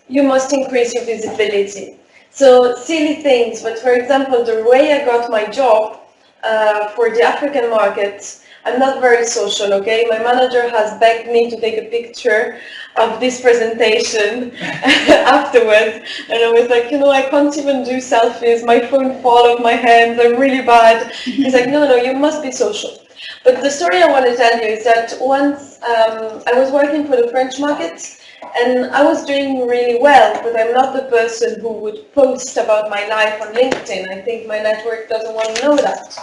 you must increase your visibility. So silly things, but for example, the way I got my job for the African market, I'm not very social, okay? My manager has begged me to take a picture of this presentation afterwards, and I was like, I can't even do selfies, my phone fall off my hands, I'm really bad. He's like, no, you must be social. But the story I want to tell you is that once I was working for the French market, and I was doing really well, but I'm not the person who would post about my life on LinkedIn. I think my network doesn't want to know that.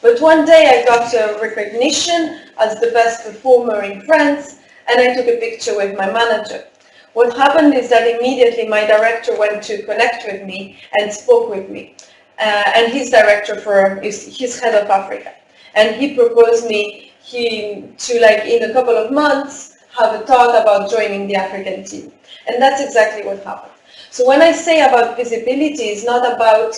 But one day I got a recognition as the best performer in France, and I took a picture with my manager. What happened is that immediately my director went to connect with me and spoke with me. And his director he's head of Africa. And he proposed me to, like, in a couple of months, have a talk about joining the African team. And that's exactly what happened. So when I say about visibility, it's not about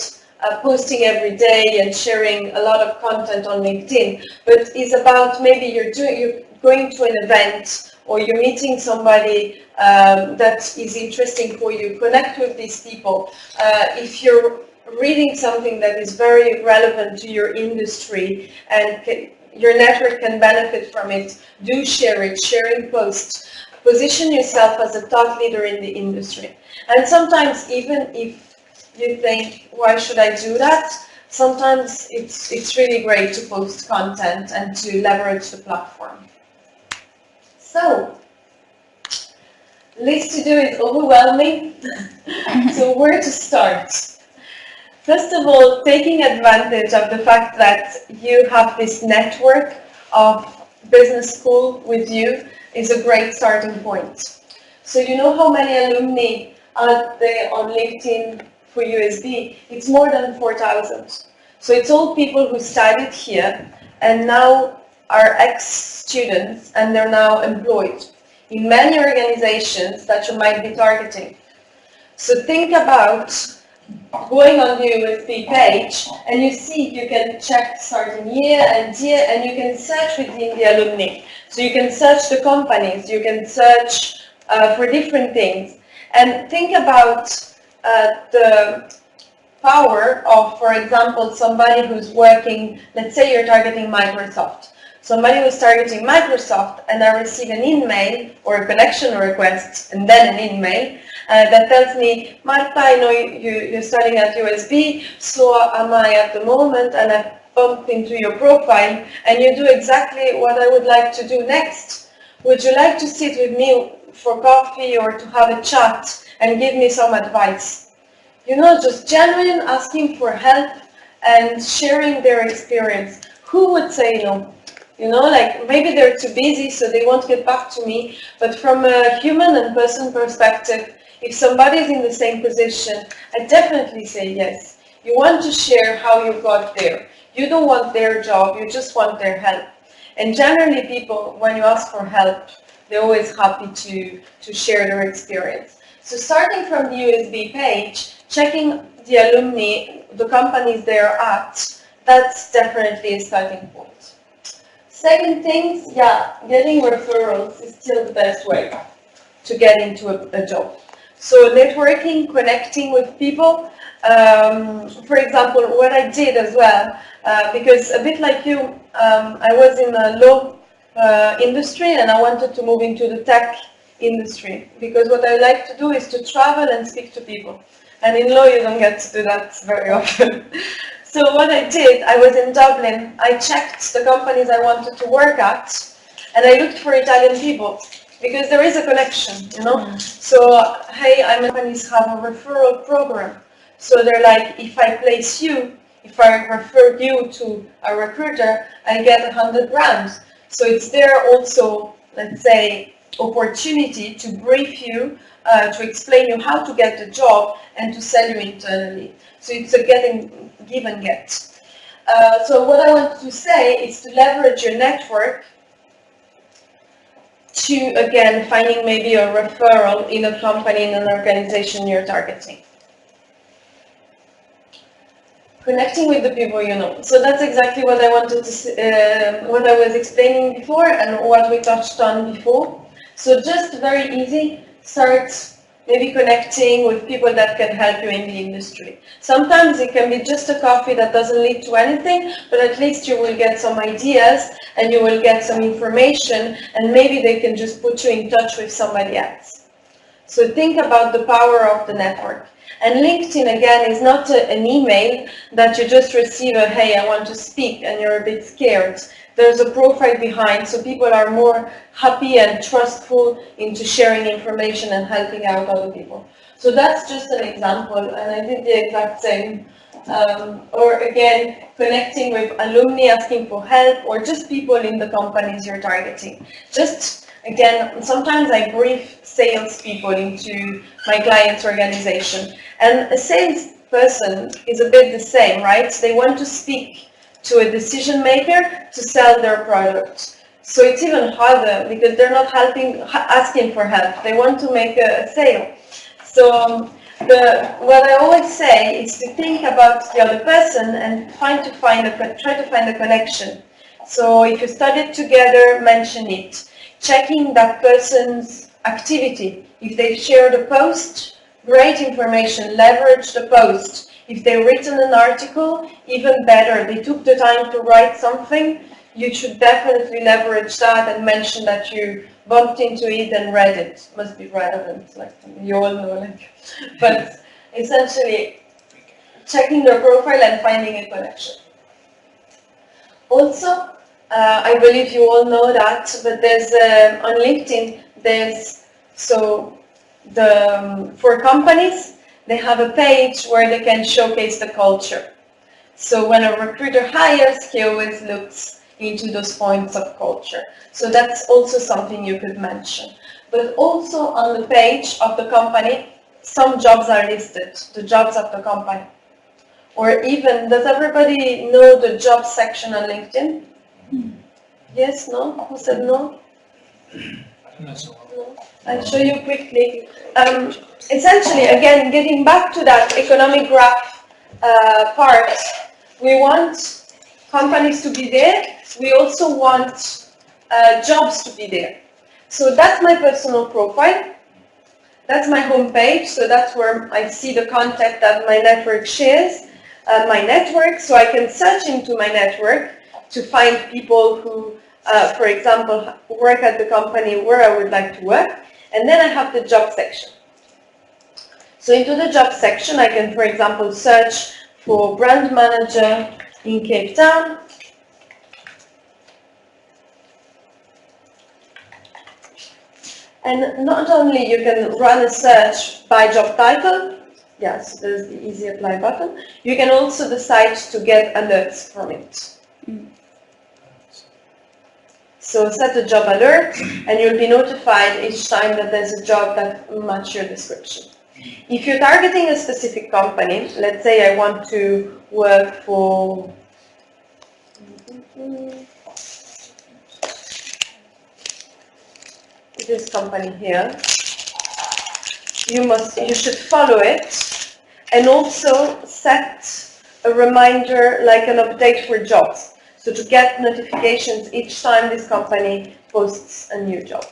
posting every day and sharing a lot of content on LinkedIn, but it's about maybe you're going to an event or you're meeting somebody that is interesting for you. Connect with these people. If you're reading something that is very relevant to your industry and your network can benefit from it, do share it, sharing posts. Position yourself as a thought leader in the industry. And sometimes even if you think, why should I do that? Sometimes it's really great to post content and to leverage the platform. So, list to do is overwhelming. So where to start? First of all, taking advantage of the fact that you have this network of business school with you is a great starting point. So you know how many alumni are there on LinkedIn for USB? It's more than 4,000. So it's all people who studied here and now are ex-students and they're now employed in many organizations that you might be targeting. So think about going on the USB page, and you see you can check starting year and you can search within the alumni. So you can search the companies, you can search for different things. And think about the power of, for example, somebody who's working, let's say you're targeting Microsoft. Somebody who's targeting Microsoft and I receive an email or a connection request and then an email that tells me, Marta, I know you're studying at USB, so am I at the moment, and I bump into your profile and you do exactly what I would like to do next. Would you like to sit with me for coffee or to have a chat and give me some advice? Just genuine asking for help and sharing their experience. Who would say no? Like maybe they're too busy so they won't get back to me, but from a human and person perspective, if somebody is in the same position, I definitely say yes. You want to share how you got there. You don't want their job, you just want their help. And generally people, when you ask for help, they're always happy to share their experience. So starting from the USB page, checking the alumni, the companies they're at, that's definitely a starting point. Second thing, getting referrals is still the best way to get into a job. So networking, connecting with people. For example, what I did as well, because a bit like you, I was in a law industry and I wanted to move into the tech industry, because what I like to do is to travel and speak to people. And in law you don't get to do that very often. So what I did, I was in Dublin, I checked the companies I wanted to work at, and I looked for Italian people, because there is a connection, So, hey, companies have a referral program. So they're like, if I place you, if I refer you to a recruiter, I get 100 grand. So it's there also, let's say, opportunity to brief you, to explain you how to get the job and to sell you internally. So it's a give and get. So what I want to say is to leverage your network to, again, finding maybe a referral in a company, in an organization you're targeting. Connecting with the people you know. So that's exactly what I wanted to, what I was explaining before and what we touched on before. So just very easy, start maybe connecting with people that can help you in the industry. Sometimes it can be just a coffee that doesn't lead to anything, but at least you will get some ideas and you will get some information, and maybe they can just put you in touch with somebody else. So think about the power of the network. And LinkedIn, again, is not an email that you just receive a, hey, I want to speak, and you're a bit scared. There's a profile behind, so people are more happy and trustful into sharing information and helping out other people. So that's just an example, and I did the exact same. Or again, connecting with alumni, asking for help, or just people in the companies you're targeting. Just again, sometimes I brief salespeople into my client's organization, and a salesperson is a bit the same, right? They want to speak to a decision maker to sell their product. So it's even harder because they're not asking for help. They want to make a sale. So what I always say is to think about the other person and try to find a connection. So if you studied together, mention it. Checking that person's activity. If they've shared a post, great information, leverage the post. If they've written an article, even better. They took the time to write something, you should definitely leverage that and mention that you bumped into it and read it. Must be relevant, like you all know. But essentially, checking their profile and finding a connection. Also, I believe you all know that, but there's on LinkedIn, for companies, they have a page where they can showcase the culture. So when a recruiter hires, he always looks into those points of culture. So that's also something you could mention. But also on the page of the company, some jobs are listed, the jobs of the company. Or even, does everybody know the job section on LinkedIn? Yes, no? Who said no? No. I'll show you quickly. Essentially, again, getting back to that economic graph part, we want companies to be there. We also want jobs to be there. So that's my personal profile. That's my homepage. So that's where I see the content that my network shares. My network, so I can search into my network to find people who, for example, work at the company where I would like to work. And then I have the job section. So into the job section, I can, for example, search for brand manager in Cape Town. And not only you can run a search by job title, yes, there's the easy apply button. You can also decide to get alerts from it. So set a job alert and you'll be notified each time that there's a job that matches your description. If you're targeting a specific company, let's say I want to work for this company here, you should follow it and also set a reminder like an update for jobs. So to get notifications each time this company posts a new job.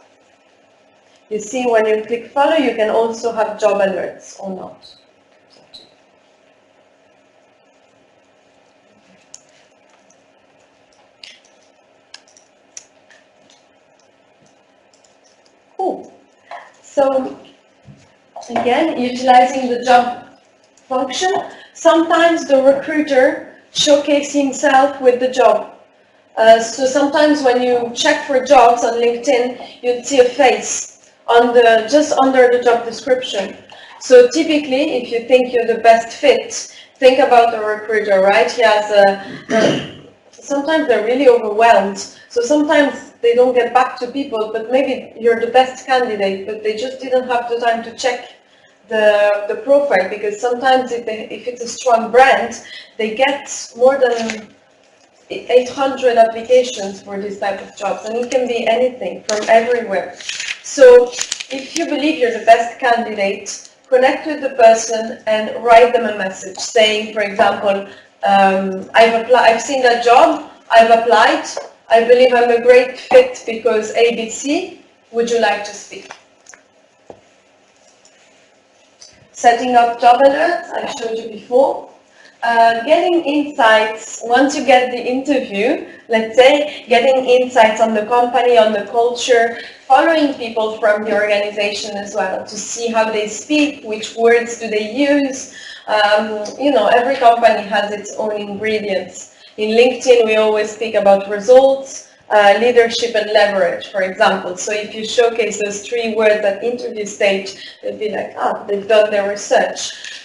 You see, when you click follow, you can also have job alerts or not. Cool. So again, utilizing the job function, sometimes the recruiter showcases himself with the job. So sometimes when you check for jobs on LinkedIn, you'd see a face on just under the job description. So typically, if you think you're the best fit, think about the recruiter, right? He has sometimes they're really overwhelmed. So sometimes they don't get back to people, but maybe you're the best candidate, but they just didn't have the time to check the profile, because sometimes if it's a strong brand, they get more than 800 applications for this type of jobs, and it can be anything from everywhere. So if you believe you're the best candidate, connect with the person and write them a message saying, for example, I've seen that job, I've applied, I believe I'm a great fit because ABC, would you like to speak? setting up job alerts, I showed you before. Getting insights, once you get the interview, let's say, getting insights on the company, on the culture, following people from the organization as well to see how they speak, which words do they use. Every company has its own ingredients. In LinkedIn, we always speak about results, leadership and leverage, for example. So if you showcase those three words at interview stage, they'll be like, they've done their research.